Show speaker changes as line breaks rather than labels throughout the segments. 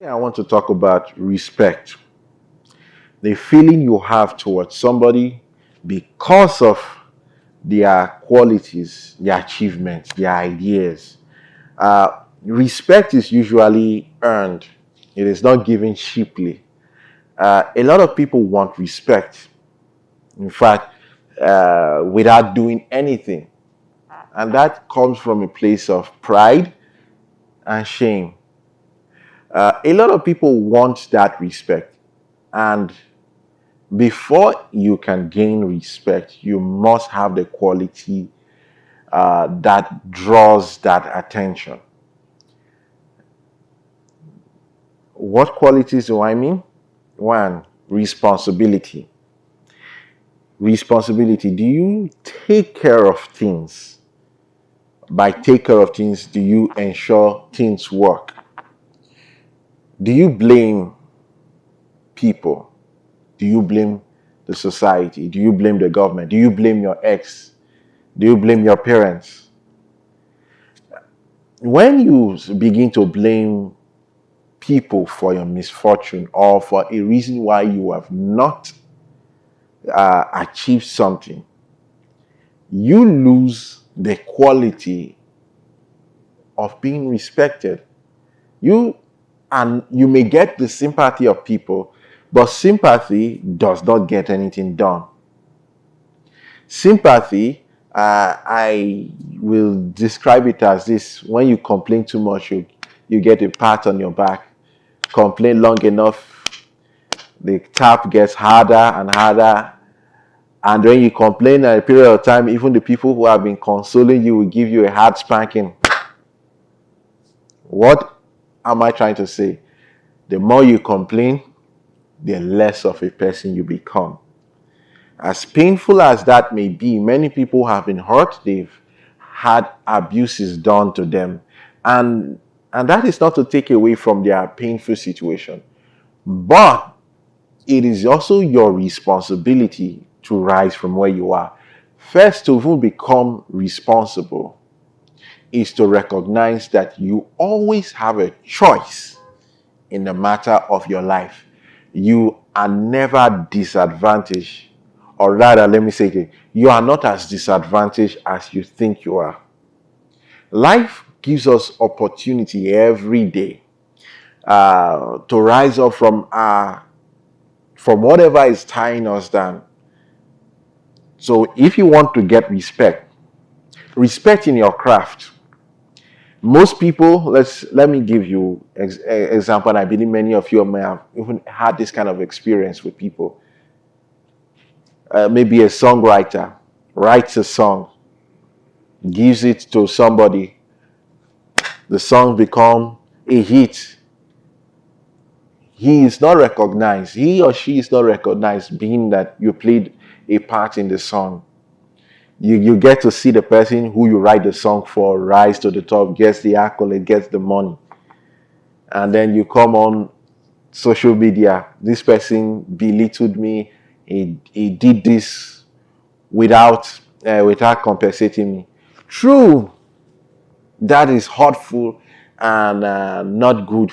I want to talk about respect. The feeling you have towards somebody because of their qualities, their achievements, their ideas. Respect is usually earned, it is not given cheaply. A lot of people want respect, in fact, without doing anything. And that comes from a place of pride and shame. A lot of people want that respect. And before you can gain respect, you must have the quality that draws that attention. What qualities do I mean? One, responsibility. Responsibility. Do you take care of things? By take care of things, do you ensure things work? Do you blame people? Do you blame the society? Do you blame the government? Do you blame your ex? Do you blame your parents? When you begin to blame people for your misfortune or for a reason why you have not achieved something, you lose the quality of being respected. You and you may get the sympathy of people, but sympathy does not get anything done. Sympathy, I will describe it as this: when you complain too much, you get a pat on your back. Complain long enough, the tap gets harder and harder. And when you complain at a period of time, even the people who have been consoling you will give you a hard spanking. What am I trying to say? The more you complain, the less of a person you become. As painful as that may be, many people have been hurt. They've had abuses done to them. And that is not to take away from their painful situation. But it is also your responsibility to rise from where you are. First, to even become responsible is to recognize that you always have a choice in the matter of your life. You are never disadvantaged, or rather, let me say it, you are not as disadvantaged as you think you are. Life gives us opportunity every day to rise up from whatever is tying us down. So if you want to get respect in your craft. Most people, let me give you example, and I believe many of you may have even had this kind of experience with people. Maybe a songwriter writes a song, gives it to somebody, the song become a hit. He or she is not recognized, being that you played a part in the song. You get to see the person who you write the song for rise to the top, gets the accolade, gets the money. And then you come on social media. This person belittled me. He did this without compensating me. True, that is hurtful and not good.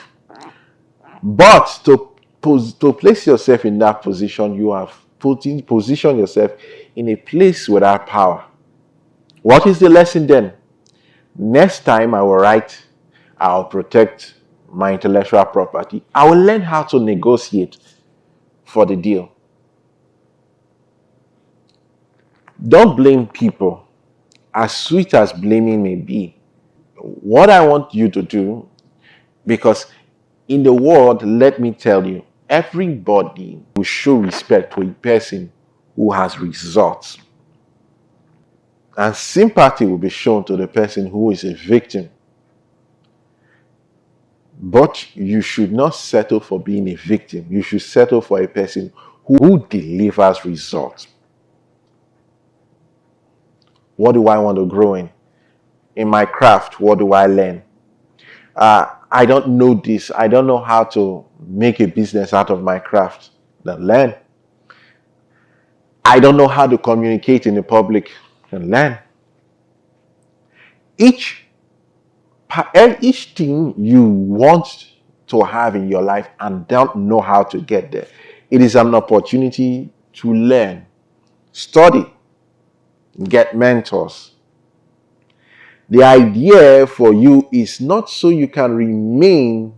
But to place yourself in that position, you have position yourself in a place without power. What is the lesson then? Next time I will write, I'll protect my intellectual property. I will learn how to negotiate for the deal. Don't blame people, as sweet as blaming may be. What I want you to do, because in the world, let me tell you, everybody will show respect to a person who has results. And sympathy will be shown to the person who is a victim. But you should not settle for being a victim. You should settle for a person who delivers results. What do I want to grow in? In my craft, what do I learn? I don't know this. I don't know how to make a business out of my craft. Then learn. I don't know how to communicate in the public. Then learn. Each thing you want to have in your life and don't know how to get there. It is an opportunity to learn, study, get mentors. The idea for you is not so you can remain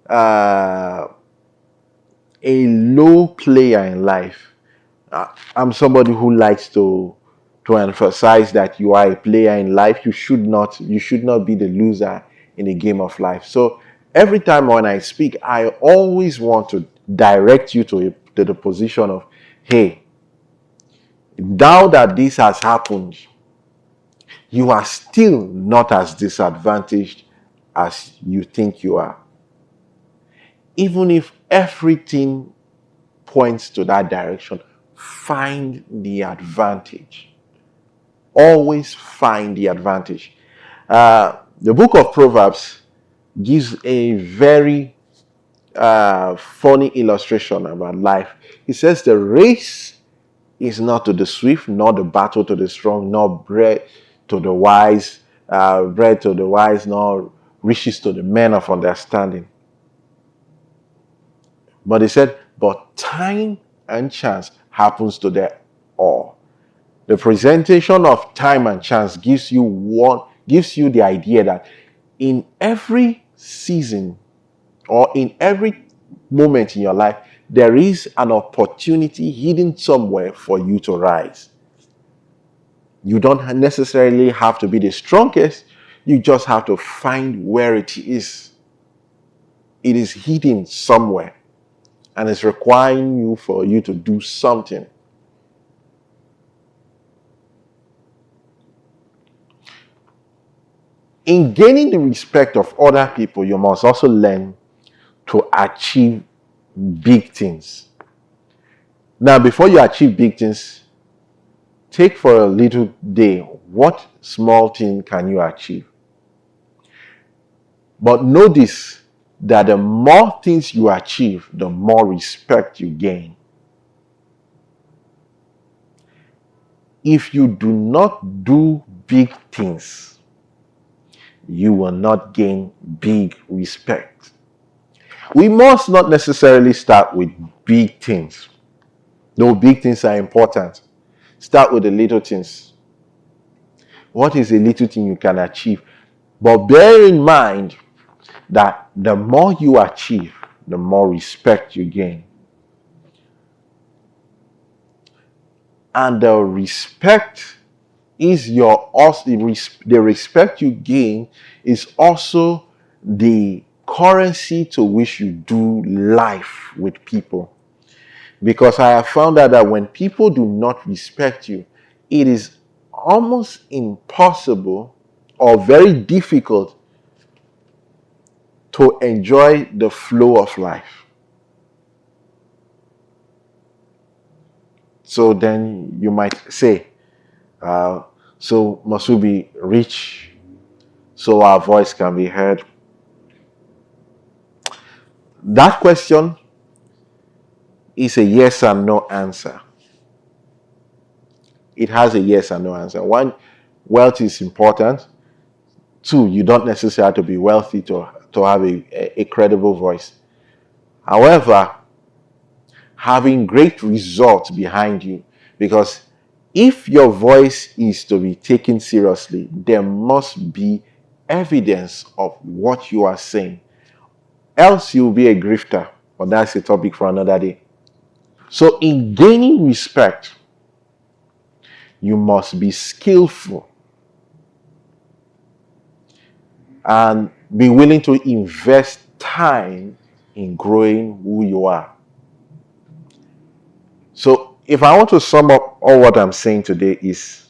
uh, a low player in life. I'm somebody who likes to emphasize that you are a player in life. You should not be the loser in the game of life. So every time when I speak, I always want to direct you to the position of, hey, now that this has happened, you are still not as disadvantaged as you think you are. Even if everything points to that direction, find the advantage. Always find the advantage. The book of Proverbs gives a very funny illustration about life. It says the race is not to the swift, nor the battle to the strong, nor bread to the wise, nor riches to the men of understanding. But he said, but time and chance happens to them all. The presentation of time and chance gives you the idea that in every season or in every moment in your life, there is an opportunity hidden somewhere for you to rise. You don't necessarily have to be the strongest. You just have to find where it is. It is hidden somewhere and it's requiring you for you to do something. In gaining the respect of other people, you must also learn to achieve big things. Now, before you achieve big things, take for a little day, what small thing can you achieve? But notice that the more things you achieve, the more respect you gain. If you do not do big things, you will not gain big respect. We must not necessarily start with big things. Though big things are important. Start with the little things. What is a little thing you can achieve? But bear in mind that the more you achieve, the more respect you gain. And the respect is the respect you gain is also the currency to which you do life with people. Because I have found out that when people do not respect you, it is almost impossible or very difficult to enjoy the flow of life. So then you might say, so must we be rich so our voice can be heard? That question is a yes and no answer. It has a yes and no answer. One, wealth is important. Two, you don't necessarily have to be wealthy to have a credible voice. However, having great results behind you, because if your voice is to be taken seriously, there must be evidence of what you are saying. Else you'll be a grifter, but that's a topic for another day. So in gaining respect, you must be skillful and be willing to invest time in growing who you are. So if I want to sum up all what I'm saying today is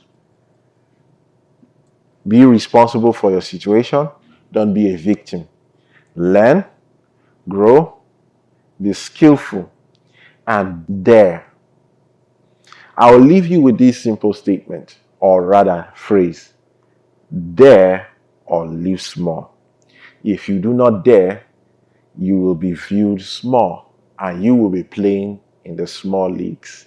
be responsible for your situation. Don't be a victim. Learn, grow, be skillful, and dare. I'll leave you with this simple statement, or rather phrase. Dare or live small. If you do not dare, you will be viewed small and you will be playing in the small leagues.